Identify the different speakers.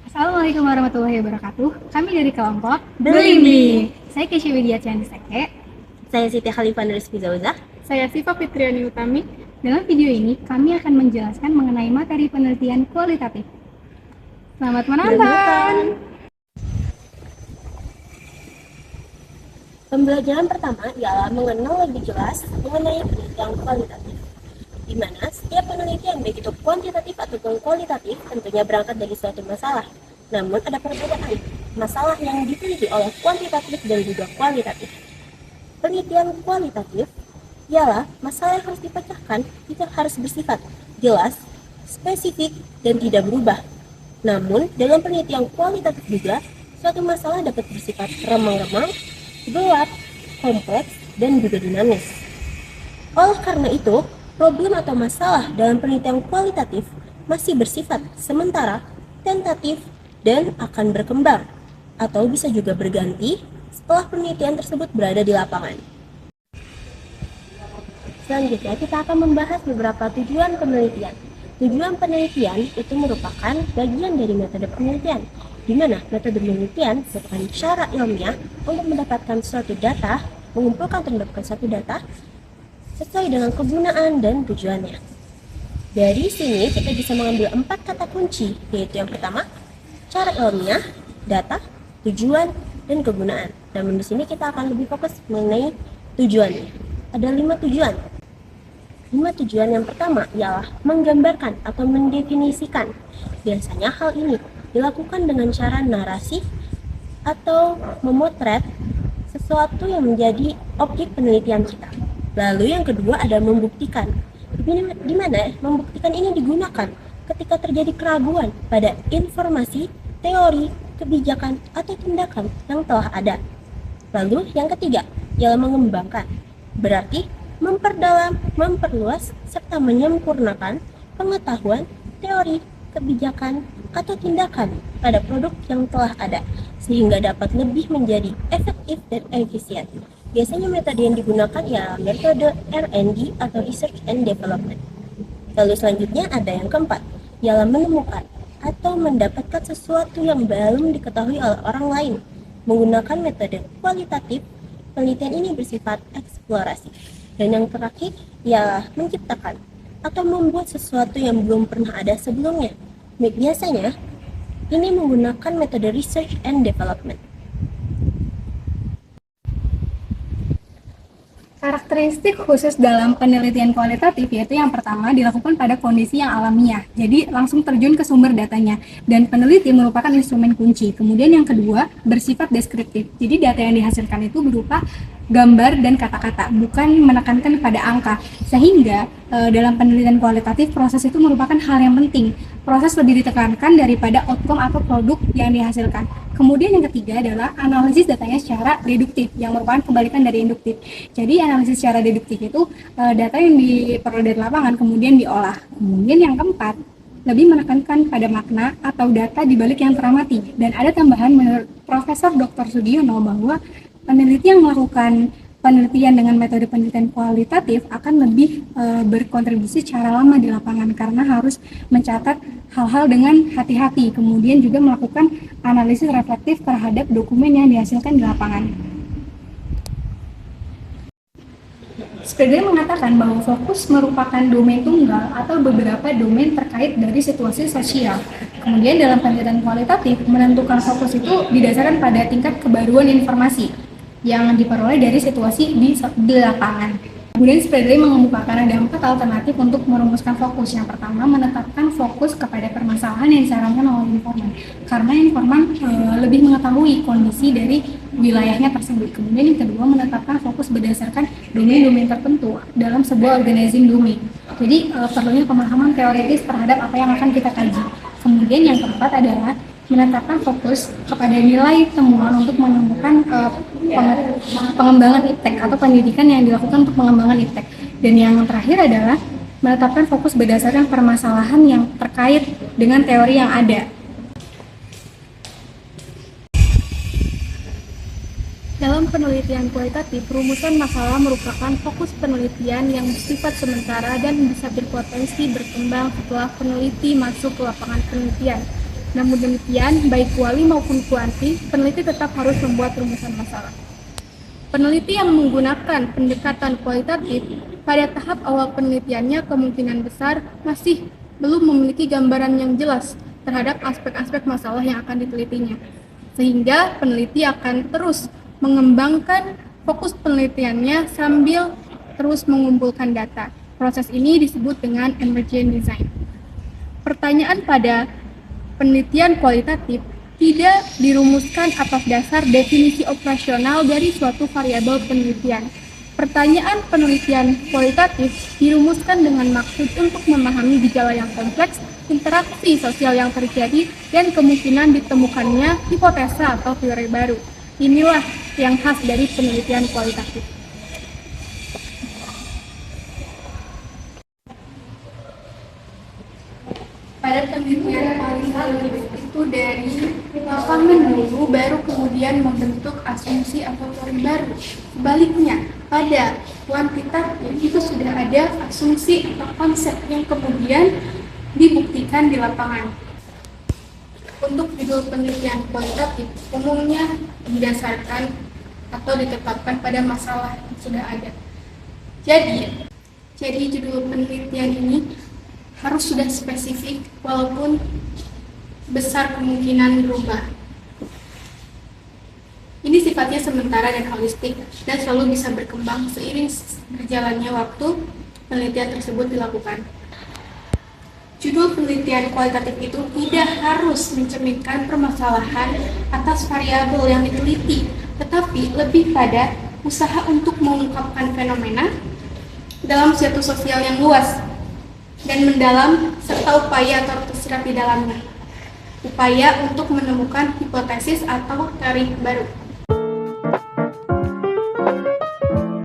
Speaker 1: Assalamualaikum warahmatullahi wabarakatuh. Kami dari kelompok
Speaker 2: Belimbi.
Speaker 1: Saya Kesya Widya Seke.
Speaker 2: Saya Siti Khalifah Nurisfi Zauzah.
Speaker 3: Saya Siva Fitriani Utami.
Speaker 1: Dalam video ini, kami akan menjelaskan mengenai materi penelitian kualitatif. Selamat menonton!
Speaker 2: Pembelajaran pertama ialah mengenal lebih jelas mengenai penelitian kualitatif, di mana setiap penelitian baik itu kuantitatif ataupun kualitatif tentunya berangkat dari suatu masalah. Namun ada perbedaan masalah yang diteliti oleh kuantitatif dan juga kualitatif. Penelitian kualitatif ialah masalah yang harus dipecahkan itu harus bersifat jelas, spesifik, dan tidak berubah. Namun dalam penelitian kualitatif juga suatu masalah dapat bersifat remang-remang, gelap, kompleks, dan juga dinamis. Oleh karena itu, problem atau masalah dalam penelitian kualitatif masih bersifat sementara, tentatif, dan akan berkembang, atau bisa juga berganti setelah penelitian tersebut berada di lapangan. Selanjutnya, kita akan membahas beberapa tujuan penelitian. Tujuan penelitian itu merupakan bagian dari metode penelitian, di mana metode penelitian merupakan cara ilmiah untuk mendapatkan suatu data, mengumpulkan dan mendapatkan suatu data sesuai dengan kegunaan dan tujuannya. Dari sini kita bisa mengambil 4 kata kunci, yaitu yang pertama, cara ilmiah, data, tujuan, dan kegunaan. Namun di sini kita akan lebih fokus mengenai tujuannya. Ada 5 tujuan. 5 tujuan yang pertama ialah menggambarkan atau mendefinisikan. Biasanya hal ini dilakukan dengan cara narasi atau memotret sesuatu yang menjadi objek penelitian kita. Lalu yang kedua ada membuktikan. Di mana membuktikan ini digunakan ketika terjadi keraguan pada informasi, teori, kebijakan, atau tindakan yang telah ada. Lalu yang ketiga ialah mengembangkan. Berarti memperdalam, memperluas, serta menyempurnakan pengetahuan, teori, kebijakan, atau tindakan pada produk yang telah ada, sehingga dapat lebih menjadi efektif dan efisien. Biasanya metode yang digunakan ialah metode R&D atau Research and Development. Lalu selanjutnya ada yang keempat, ialah menemukan atau mendapatkan sesuatu yang belum diketahui oleh orang lain. Menggunakan metode kualitatif, penelitian ini bersifat eksplorasi. Dan yang terakhir ialah menciptakan atau membuat sesuatu yang belum pernah ada sebelumnya. Biasanya ini menggunakan metode Research and Development.
Speaker 1: Karakteristik khusus dalam penelitian kualitatif yaitu yang pertama dilakukan pada kondisi yang alamiah, jadi langsung terjun ke sumber datanya, dan peneliti merupakan instrumen kunci. Kemudian yang kedua bersifat deskriptif, jadi data yang dihasilkan itu berupa gambar dan kata-kata, bukan menekankan pada angka, sehingga dalam penelitian kualitatif proses itu merupakan hal yang penting. Proses lebih ditekankan daripada outcome atau produk yang dihasilkan. Kemudian yang ketiga adalah analisis datanya secara deduktif, yang merupakan kebalikan dari induktif. Jadi analisis secara deduktif itu data yang diperoleh dari lapangan kemudian diolah. Kemudian yang keempat, lebih menekankan pada makna atau data di balik yang teramati. Dan ada tambahan menurut Profesor Dr. Sudiono bahwa peneliti yang melakukan penelitian dengan metode penelitian kualitatif akan lebih berkontribusi secara lama di lapangan karena harus mencatat hal-hal dengan hati-hati, kemudian juga melakukan analisis reflektif terhadap dokumen yang dihasilkan di lapangan. Spradley mengatakan bahwa fokus merupakan domain tunggal atau beberapa domain terkait dari situasi sosial. Kemudian dalam penelitian kualitatif, menentukan fokus itu didasarkan pada tingkat kebaruan informasi yang diperoleh dari situasi di lapangan. Kemudian Spradley mengemukakan ada 4 alternatif untuk merumuskan fokus. Yang pertama, menetapkan fokus kepada permasalahan yang disarankan oleh informan, karena informan lebih mengetahui kondisi dari wilayahnya tersebut. Kemudian yang kedua, menetapkan fokus berdasarkan domain-domain tertentu dalam sebuah organizing domain. Jadi perlunya pemahaman teoritis terhadap apa yang akan kita kaji. Kemudian yang keempat adalah menetapkan fokus kepada nilai temuan untuk menemukan pengembangan iptek atau pendidikan yang dilakukan untuk pengembangan iptek. Dan yang terakhir adalah menetapkan fokus berdasarkan permasalahan yang terkait dengan teori yang ada. Dalam penelitian kualitatif, rumusan masalah merupakan fokus penelitian yang bersifat sementara dan bisa berpotensi berkembang setelah peneliti masuk ke lapangan penelitian. Namun demikian, baik kuali maupun kuanti, peneliti tetap harus membuat rumusan masalah. Peneliti yang menggunakan pendekatan kualitatif pada tahap awal penelitiannya kemungkinan besar masih belum memiliki gambaran yang jelas terhadap aspek-aspek masalah yang akan ditelitinya. Sehingga peneliti akan terus mengembangkan fokus penelitiannya sambil terus mengumpulkan data. Proses ini disebut dengan emergent design. Pertanyaan pada penelitian kualitatif tidak dirumuskan atas dasar definisi operasional dari suatu variabel penelitian. Pertanyaan penelitian kualitatif dirumuskan dengan maksud untuk memahami gejala yang kompleks, interaksi sosial yang terjadi, dan kemungkinan ditemukannya hipotesa atau teori baru. Inilah yang khas dari penelitian kualitatif. Pada penelitian kualitatif itu dari lapangan dulu, baru kemudian membentuk asumsi atau teori baru. Sebaliknya, pada kuantitatif itu sudah ada asumsi atau konsep yang kemudian dibuktikan di lapangan. Untuk judul penelitian kualitatif umumnya didasarkan atau ditetapkan pada masalah yang sudah ada. Jadi judul penelitian ini harus sudah spesifik walaupun besar kemungkinan berubah. Ini sifatnya sementara dan holistik dan selalu bisa berkembang seiring berjalannya waktu penelitian tersebut dilakukan. Judul penelitian kualitatif itu tidak harus mencerminkan permasalahan atas variabel yang diteliti, tetapi lebih pada usaha untuk mengungkapkan fenomena dalam suatu sosial yang luas dan mendalam serta upaya atau tersirat di dalamnya. Upaya untuk menemukan hipotesis atau teori baru.